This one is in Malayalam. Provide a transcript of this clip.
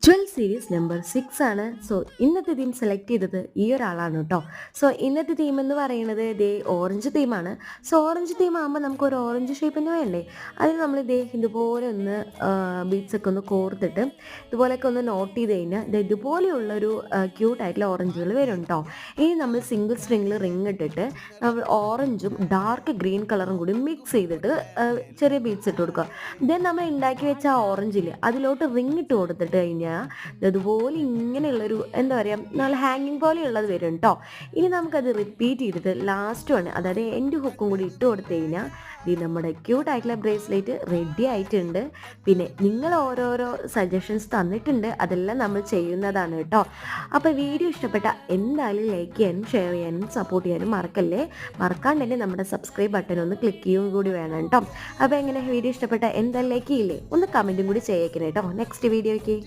12 സീരീസ് നമ്പർ 6 ആണ്. സോ ഇന്നത്തെ തീം സെലക്ട് ചെയ്തത് ഈ ഒരാളാണ് കേട്ടോ. സോ ഇന്നത്തെ തീം എന്ന് പറയുന്നത് ഇതേ ഓറഞ്ച് തീമാണ്. സോ ഓറഞ്ച് തീം ആകുമ്പോൾ നമുക്ക് ഒരു ഓറഞ്ച് ഷേപ്പിന് വേണ്ടേ, അതിന് നമ്മൾ ഇതേ ഇതുപോലെ ഒന്ന് ബീഡ്സ് ഒക്കെ ഒന്ന് കോർത്തിട്ട് ഇതുപോലെയൊക്കെ ഒന്ന് നോട്ട് ചെയ്ത് കഴിഞ്ഞാൽ ഇത് ഇതുപോലെയുള്ളൊരു ക്യൂട്ടായിട്ടുള്ള ഓറഞ്ചുകൾ വരും കേട്ടോ. ഇനി നമ്മൾ സിംഗിൾ സ്ട്രിങ്ങിൽ റിങ് ഇട്ടിട്ട് നമ്മൾ ഓറഞ്ചും ഡാർക്ക് ഗ്രീൻ കളറും കൂടി മിക്സ് ചെയ്തിട്ട് ചെറിയ ബീഡ്സ് ഇട്ട് കൊടുക്കുക. ദെൻ നമ്മൾ ഉണ്ടാക്കി വെച്ച ആ ഓറഞ്ചിൽ അതിലോട്ട് റിങ് ഇട്ട് കൊടുത്തിട്ട് കഴിഞ്ഞാൽ അതുപോലെ ഇങ്ങനെയുള്ളൊരു എന്താ പറയുക നല്ല ഹാങ്ങിങ് പോലെയുള്ളത് വരും കേട്ടോ. ഇനി നമുക്കത് റിപ്പീറ്റ് ചെയ്തിട്ട് ലാസ്റ്റ് ആണ്, അതായത് എൻ്റെ ഹുക്കും കൂടി ഇട്ട് കൊടുത്തു കഴിഞ്ഞാൽ ഇത് നമ്മുടെ ക്യൂട്ടായിട്ടുള്ള ബ്രേസ്ലെറ്റ് റെഡി ആയിട്ടുണ്ട്. പിന്നെ നിങ്ങൾ ഓരോരോ സജഷൻസ് തന്നിട്ടുണ്ട്, അതെല്ലാം നമ്മൾ ചെയ്യുന്നതാണ് കേട്ടോ. അപ്പോൾ വീഡിയോ ഇഷ്ടപ്പെട്ട എന്തായാലും ലൈക്ക് ചെയ്യാനും ഷെയർ ചെയ്യാനും സപ്പോർട്ട് ചെയ്യാനും മറക്കാണ്ട് തന്നെ നമ്മുടെ സബ്സ്ക്രൈബ് ബട്ടൺ ഒന്ന് ക്ലിക്ക് ചെയ്യുകയും കൂടി വേണം കേട്ടോ. അപ്പോൾ എങ്ങനെ വീഡിയോ ഇഷ്ടപ്പെട്ട എന്തായാലും ലൈക്ക് ചെയ്യില്ലേ, ഒന്ന് കമൻറ്റും കൂടി ചെയ്യേക്കണം കേട്ടോ നെക്സ്റ്റ് വീഡിയോയ്ക്ക്.